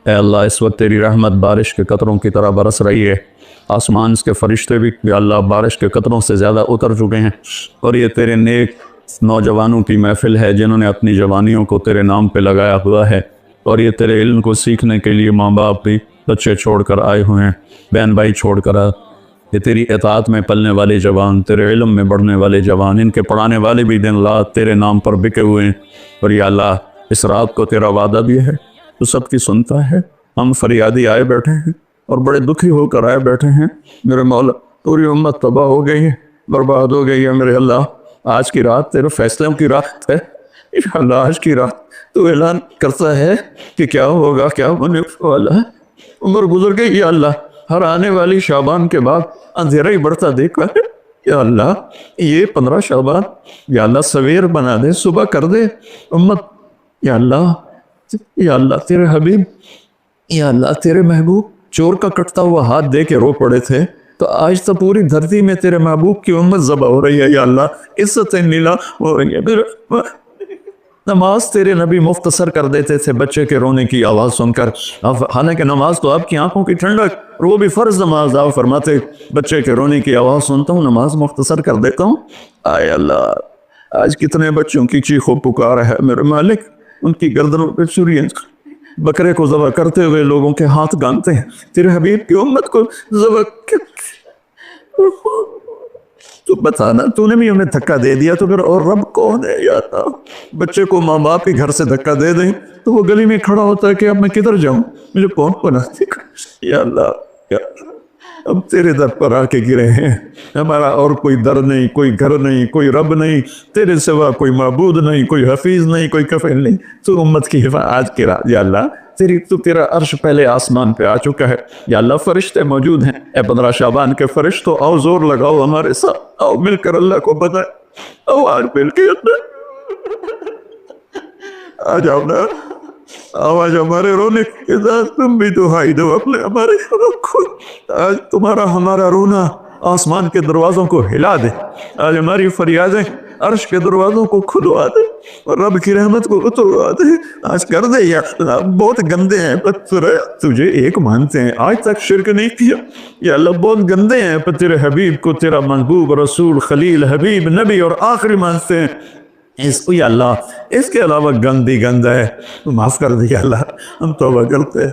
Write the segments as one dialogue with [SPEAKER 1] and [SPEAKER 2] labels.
[SPEAKER 1] اے اللہ اس وقت تیری رحمت بارش کے قطروں کی طرح برس رہی ہے، آسمان کے فرشتے بھی یا اللہ بارش کے قطروں سے زیادہ اتر چکے ہیں، اور یہ تیرے نیک نوجوانوں کی محفل ہے جنہوں نے اپنی جوانیوں کو تیرے نام پہ لگایا ہوا ہے، اور یہ تیرے علم کو سیکھنے کے لیے ماں باپ بھی بچے چھوڑ کر آئے ہوئے ہیں، بہن بھائی چھوڑ کر یہ تیری اطاعت میں پلنے والے جوان، تیرے علم میں بڑھنے والے جوان، ان کے پڑھانے والے بھی دن رات تیرے نام پر بکے ہوئے ہیں، اور یا اللہ اس رات کو تیرا وعدہ بھی ہے، تو سب کی سنتا ہے، ہم فریادی آئے بیٹھے ہیں اور بڑے دکھی ہو کر آئے بیٹھے ہیں، میرے مولا پوری امت تباہ ہو گئی ہے، برباد ہو گئی ہے میرے اللہ، آج کی رات تیرے فیصلوں کی رات ہے، انشاءاللہ آج کی رات تو اعلان کرتا ہے کہ کیا ہوگا کیا بنے والا ہے، عمر گزر گئی یا اللہ، ہر آنے والی شعبان کے بعد اندھیرا ہی بڑھتا دیکھا ہے، یا اللہ یہ 15 شعبان یا اللہ سویر بنا دے، صبح کر دے امت، یا اللہ تیرے حبیب، یا اللہ تیرے محبوب چور کا کٹتا ہوا ہاتھ دے کے رو پڑے تھے، تو آج تو پوری دھرتی میں تیرے محبوب کی امت ذبح ہو رہی ہے، یا اللہ عزت نیلا ہو رہی ہے، نماز تیرے نبی مختصر کر دیتے تھے بچے کے رونے کی آواز سن کر، حالانکہ نماز تو آپ کی آنکھوں کی ٹھنڈک، اور وہ بھی فرض نماز، آپ فرماتے بچے کے رونے کی آواز سنتا ہوں نماز مختصر کر دیتا ہوں، آئے اللہ آج کتنے بچوں کی چیخ و پکار ہے میرے مالک، ان کی گردنوں پہ چھریاں، بکرے کو ذبح کرتے ہوئے لوگوں کے ہاتھ گانتے ہیں، تیرے حبیب کی امت کو ذبح تو بتانا تو نے بھی ہمیں دھکا دے دیا تو پھر اور رب کون ہے یا اللہ، بچے کو ماں باپ کے گھر سے دھکا دے دیں تو وہ گلی میں کھڑا ہوتا ہے کہ اب میں کدھر جاؤں، مجھے کون بناتی، یا اللہ اب تیرے در پر آ کے گرے ہیں، ہمارا اور کوئی در نہیں، کوئی گھر نہیں، کوئی رب نہیں، تیرے سوا کوئی معبود نہیں، کوئی حفیظ نہیں، کوئی کفیل نہیں، تو امت کی حفاظت آج کے رات یا اللہ تیرا عرش پہلے آسمان پہ آ چکا ہے، یا اللہ فرشتے موجود ہیں، اے 15 شعبان کے فرشتوں آؤ زور لگاؤ ہمارے ساتھ، آؤ مل کر اللہ کو بتائیں، آؤ آج مل کے آ جاؤ نا، آواز ہمارے رونے کے ساتھ تم بھی دہائی دو اپنے ہمارے آج تمہارا ہمارا رونا آسمان کے دروازوں کو ہلا دے، آج ہماری فریادیں عرش کے دروازوں کو کھلوا دے اور رب کی رحمت کو اتروا دے، آج کر دے یا اللہ، بہت گندے ہیں پر تجھے ایک مانتے ہیں، آج تک شرک نہیں کیا، یا اللہ بہت گندے ہیں پر تیرے حبیب کو تیرا محبوب رسول خلیل حبیب نبی اور آخری مانتے ہیں، اس کو یا اللہ اس کے علاوہ گندی گند ہے تو معاف کر دیا اللہ، ہم توبہ کرتے ہیں،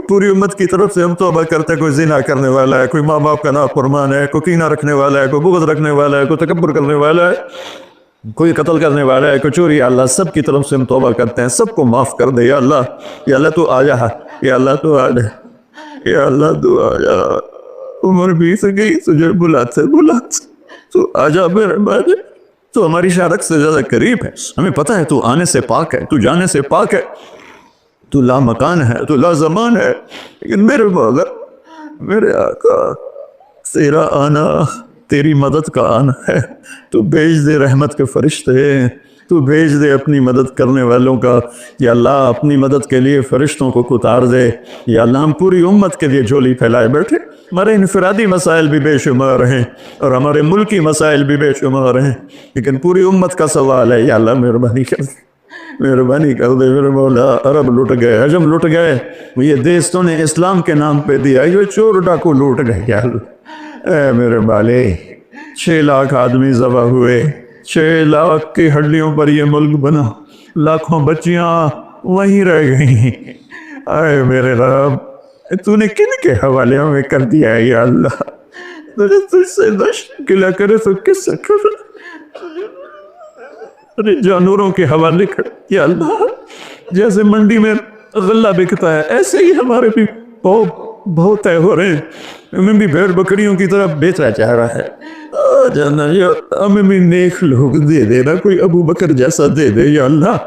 [SPEAKER 1] پوری امت کی طرف سے ہم توبہ کرتے ہیں، کوئی زنا کرنے والا ہے، کوئی ماں باپ کا نافرمان ہے، کوئی کینہ رکھنے والا ہے، کوئی بغض رکھنے والا ہے، کوئی تکبر کرنے والا ہے، کوئی قتل کرنے والا ہے، کوئی چوری، یا اللہ سب کی طرف سے ہم توبہ کرتے ہیں، سب کو معاف کر دے یا اللہ تو آ جا، یا اللہ تو آ جا، یا اللہ تو آ جا، عمر بیت گئی تجھے بلاتے تو آ جا میرے بھائی، تو ہماری شہادت سے زیادہ قریب ہے، ہمیں پتہ ہے تو آنے سے پاک ہے، تو جانے سے پاک ہے، تو لا مکان ہے، تو لا زمان ہے، لیکن میرے مولا میرے آقا تیرا آنا تیری مدد کا آنا ہے، تو بھیج دے رحمت کے فرشتے، تو بھیج دے اپنی مدد کرنے والوں کا، یا اللہ اپنی مدد کے لیے فرشتوں کو اتار دے، یا اللہ ہم پوری امت کے لیے جھولی پھیلائے بیٹھے، ہمارے انفرادی مسائل بھی بے شمار ہیں اور ہمارے ملکی مسائل بھی بے شمار ہیں، لیکن پوری امت کا سوال ہے، یا اللہ مہربانی کر دے، مہربانی کر دے میرے مولا، عرب لٹ گئے، عجم لٹ گئے، یہ دیس تو نے اسلام کے نام پہ دیا، یہ چور ڈاکو لوٹ گئے، یا اللہ اے میرے بالے 6 لاکھ آدمی ذبح ہوئے، 6 لاکھ کی ہڈیوں پر یہ ملک بنا، لاکھوں بچیاں وہیں رہ گئیں، اے میرے رب تو نے کن کے حوالے میں کر دیا ہے یا اللہ، تجھ سے نشکلہ کرے تو کس سے کرے، جانوروں کے حوالے کر، یا اللہ جیسے منڈی میں غلہ بکتا ہے ایسے ہی ہمارے بھی بہت طے ہو رہے ہیں، ہمیں بھی بھیڑ بکریوں کی طرح بیچا جا رہا ہے، جانا یا ہمیں بھی نیک لوگ دے دینا، کوئی ابو بکر جیسا دے دے یا اللہ،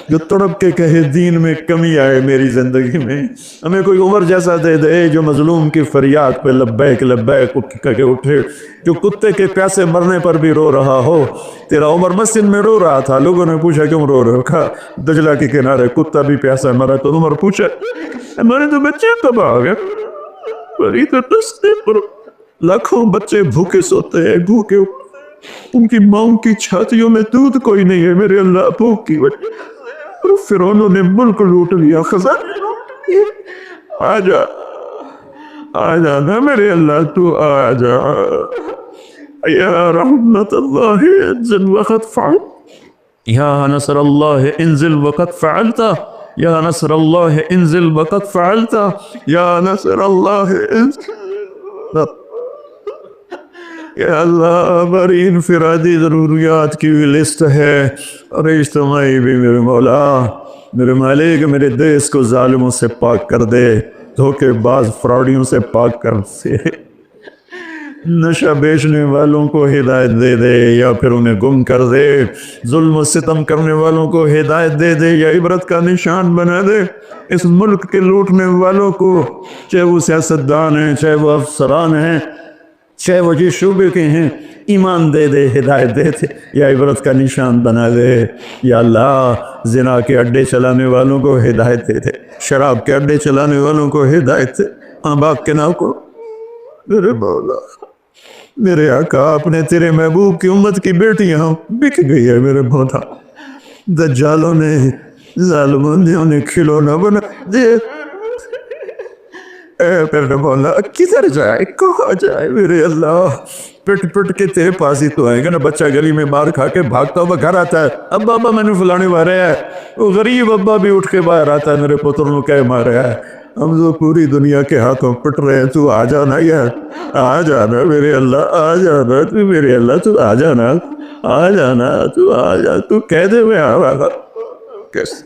[SPEAKER 1] جو تڑپ کے کہے دین میں کمی آئے میری زندگی میں، ہمیں کوئی عمر جیسا دے دے جو مظلوم کی فریاد پہ لبیک لبیک کہہ کے اٹھے، جو کتے کے پیاسے مرنے پر بھی رو رہا ہو، تیرا عمر مسجد میں رو رہا تھا، لوگوں نے پوچھا کیوں رو رہے ہو، کہا دجلہ کے کنارے کتا بھی پیاسا مرا، تو عمر پوچھا ہمارے تو بچے تباہ ہو گئے، بڑی تو دستے پر لاکھوں بچے بھوکے سوتے ہیں، بھوکے ان کی ماں کی چھاتیوں میں دودھ کوئی نہیں ہے میرے اللہ، بھوک کی وجہ فرعون نے ملک لوٹ لیا، خزانے لوٹ لیے۔ آجا آجا نا میرے اللہ، تو آجا یا رحمت اللہ انزل وقت فعل، یا نصر اللہ انزل وقت فعلتا، یا نصر اللہ انزل وقت فعلتا، یا نصر اللہ انزل۔ یا اللہ ہماری انفرادی ضروریات کی بھی لسٹ ہے اور اجتماعی بھی، میرے مولا میرے مالک، میرے دیس کو ظالموں سے پاک کر دے، دھوکے باز فراڈیوں سے پاک کر دے، نشہ بیچنے والوں کو ہدایت دے دے یا پھر انہیں گم کر دے، ظلم و ستم کرنے والوں کو ہدایت دے دے یا عبرت کا نشان بنا دے، اس ملک کے لوٹنے والوں کو، چاہے وہ سیاستدان ہیں، چاہے وہ افسران ہیں، چاہے وہ جس شعبے کے ہیں، ایمان دے دے، ہدایت دے دے یا عبرت کا نشان بنا دے۔ یا اللہ زنا کے اڈے چلانے والوں کو ہدایت دے دے، شراب کے اڈے چلانے والوں کو ہدایت دے، ماں باپ کے نام کو، میرے مولا میرے آقا، اپنے تیرے محبوب کی امت کی بیٹیاں بک گئی ہے میرے مولا، دجالوں نے ظالموں نے انہیں کھلونا بنا دے، اے میرے مولا کدھر جائے، کہاں جائے میرے اللہ، پٹ پٹ کے تیرے پاس ہی تو آئیں گے نا۔ بچہ گلی میں مار کھا کے بھاگتا ہوا گھر آتا ہے، ابا ابا میں نے فلانے مارا ہے، وہ غریب ابا بھی اٹھ کے باہر آتا ہے، میرے پتر نے کہہ مارا ہے، ہم تو پوری دنیا کے ہاتھوں پٹ رہے ہیں، تو آ جانا یار، آ جانا میرے اللہ، آ جانا تو میرے اللہ، تو آ جانا، آ جانا، تو آ جا، تو کہہ دے میں آ رہا کیسے۔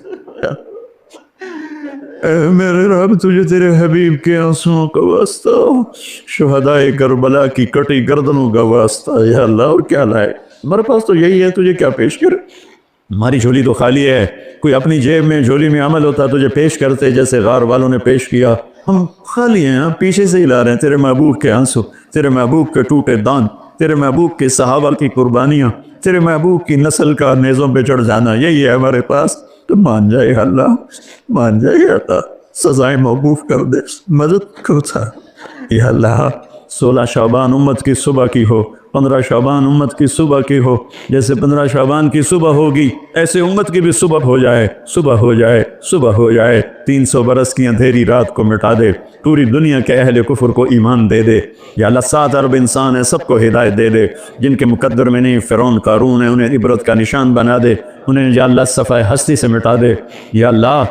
[SPEAKER 1] اے میرے رب تجھے تیرے حبیب کے آنسوؤں کا واسطہ، شہدائے کربلا کی کٹی گردنوں کا واسطہ، یا اللہ اور کیا لائے، ہمارے پاس تو یہی ہے، تجھے کیا پیش کرے، ہماری جھولی تو خالی ہے، کوئی اپنی جیب میں جھولی میں عمل ہوتا تجھے پیش کرتے جیسے غار والوں نے پیش کیا، ہم خالی ہیں، ہم پیچھے سے ہی لا رہے ہیں تیرے محبوب کے آنسو، تیرے محبوب کے ٹوٹے دان، تیرے محبوب کے صحابہ کی قربانیاں، تیرے محبوب کی نسل کا نیزوں پہ چڑھ جانا، یہی ہے ہمارے پاس، تو مان جائے اللہ، مان جائے اللہ، سزائیں موقوف کر دے، مدد کرتا۔ یا اللہ 16 شعبان امت کی صبح کی ہو، 15 شعبان امت کی صبح کی ہو، جیسے 15 شعبان کی صبح ہوگی ایسے امت کی بھی صبح ہو جائے، صبح ہو جائے، صبح ہو جائے، 300 برس کی اندھیری رات کو مٹا دے، پوری دنیا کے اہل کفر کو ایمان دے دے۔ یا اللہ 7 ارب انسان ہیں، سب کو ہدایت دے دے، جن کے مقدر میں نہیں فرعون قارون ہے انہیں عبرت کا نشان بنا دے، انہیں یا اللہ صفحہ ہستی سے مٹا دے۔ یا اللہ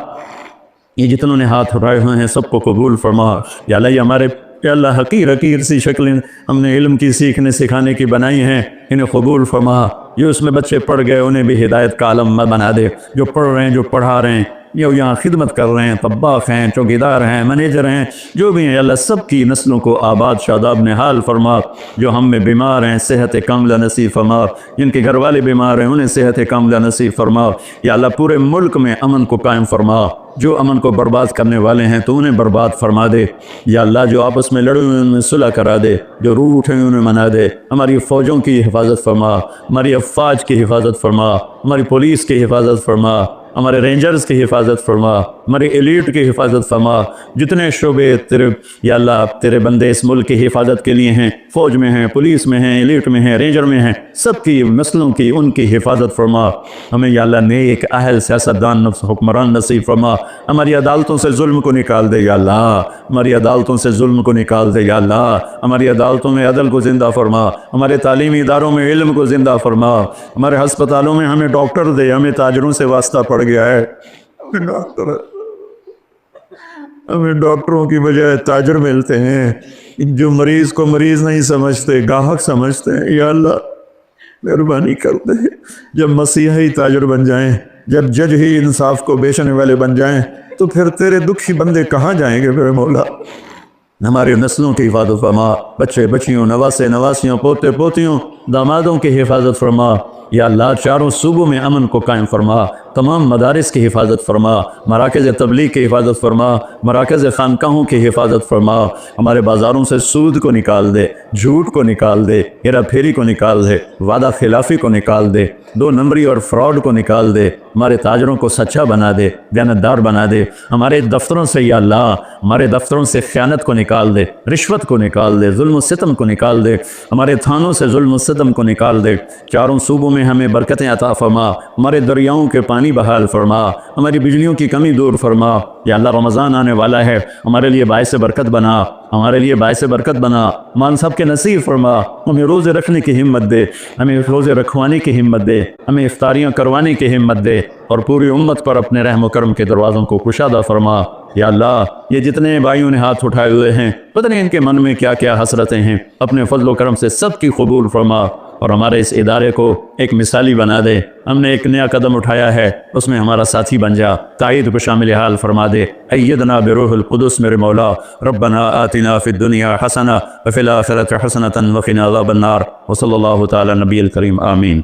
[SPEAKER 1] یہ جتنوں نے ہاتھ اٹھائے ہوئے ہیں سب کو قبول فرما۔ یا اللہ یہ ہمارے یا اللہ حقیر حقیر سی شکلیں ہم نے علم کی سیکھنے سکھانے کی بنائی ہیں، انہیں قبول فرما۔ جو اس میں بچے پڑھ گئے انہیں بھی ہدایت کا عالم بنا دے، جو پڑھ رہے ہیں، جو پڑھا رہے ہیں، جو یہاں خدمت کر رہے ہیں، طباخ ہیں، چوکیدار ہیں، مینیجر ہیں، جو بھی ہیں، اللہ سب کی نسلوں کو آباد شاداب نحال فرما۔ جو ہم میں بیمار ہیں صحت کاملہ نصیب فرما، جن کے گھر والے بیمار ہیں انہیں صحت کاملہ نصیب فرما۔ یا اللہ پورے ملک میں امن کو قائم فرما، جو امن کو برباد کرنے والے ہیں تو انہیں برباد فرما دے۔ یا اللہ جو آپس میں لڑے ہوئے ان میں صلح کرا دے، جو روٹھ ہیں انہیں منا دے۔ ہماری فوجوں کی حفاظت فرما، ہماری افواج کی حفاظت فرما، ہماری پولیس کی حفاظت فرما، ہمارے رینجرز کی حفاظت فرما، ہماری ایلیٹ کی حفاظت فرما۔ جتنے شعبے تیرے یا اللہ تیرے بندے اس ملک کی حفاظت کے لیے ہیں، فوج میں ہیں، پولیس میں ہیں، ایلیٹ میں ہیں، رینجر میں ہیں، سب کی نسلوں کی ان کی حفاظت فرما۔ ہمیں یا اللہ نیک اہل سیاستدان حکمران نصیب فرما۔ ہماری عدالتوں سے ظلم کو نکال دے یا اللہ، ہماری عدالتوں سے ظلم کو نکال دے یا اللہ، ہماری عدالتوں میں عدل کو زندہ فرما، ہمارے تعلیمی اداروں میں علم کو زندہ فرما، ہمارے ہسپتالوں میں ہمیں ڈاکٹر دے، ہمیں تاجروں سے واسطہ پڑ گیا ہے، ہمیں ڈاکٹروں کی بجائے تاجر ملتے ہیں، جو مریض کو مریض نہیں سمجھتے گاہک سمجھتے ہیں۔ یا اللہ مہربانی کر دے، جب مسیحی تاجر بن جائیں، جب جج ہی انصاف کو بیچنے والے بن جائیں تو پھر تیرے دکھی بندے کہاں جائیں گے میرے مولا۔ ہماری نسلوں کی حفاظت فرما، بچے بچیوں، نواسے نواسیوں، پوتے پوتیوں، دامادوں کی حفاظت فرما۔ یا اللہ چاروں صوبوں میں امن کو قائم فرما، تمام مدارس کی حفاظت فرما، مراکز تبلیغ کی حفاظت فرما، مراکز خانقاہوں کی حفاظت فرما۔ ہمارے بازاروں سے سود کو نکال دے، جھوٹ کو نکال دے، ہیرا پھیری کو نکال دے، وعدہ خلافی کو نکال دے، 2 نمبری اور فراڈ کو نکال دے، ہمارے تاجروں کو سچا بنا دے، دیانتدار بنا دے۔ ہمارے دفتروں سے یا اللہ ہمارے دفتروں سے خیانت کو نکال دے، رشوت کو نکال دے، ظلم و ستم کو نکال دے، ہمارے تھانوں سے ظلم و ستم کو نکال دے۔ چاروں صوبوں میں ہمیں برکتیں عطا فرما، ہمارے دریاؤں کے پانی پانی بحال فرما، ہماری بجلیوں کی کمی دور فرما۔ یا اللہ رمضان آنے والا ہے، ہمارے لیے باعث برکت بنا، ہمارے لیے باعث برکت بنا، مان سب کے نصیب فرما، ہمیں روزے رکھنے کی ہمت دے، ہمیں روزے رکھوانے کی ہمت دے، ہمیں افطاریاں کروانے کی ہمت دے، اور پوری امت پر اپنے رحم و کرم کے دروازوں کو کشادہ فرما۔ یا اللہ یہ جتنے بھائیوں نے ہاتھ اٹھائے ہوئے ہیں، پتہ نہیں ان کے من میں کیا کیا حسرتیں ہیں، اپنے فضل و کرم سے سب کی قبول فرما، اور ہمارے اس ادارے کو ایک مثالی بنا دے۔ ہم نے ایک نیا قدم اٹھایا ہے، اس میں ہمارا ساتھی بن جا، تائید کو شامل حال فرما دے۔ ایدنا بروح القدس میرے مولا، ربنا آتنا فی الدنیا حسنہ وفی الآخرۃ حسنۃ وقنا عذاب النار، وصلی اللہ تعالی نبی الکریم، آمین۔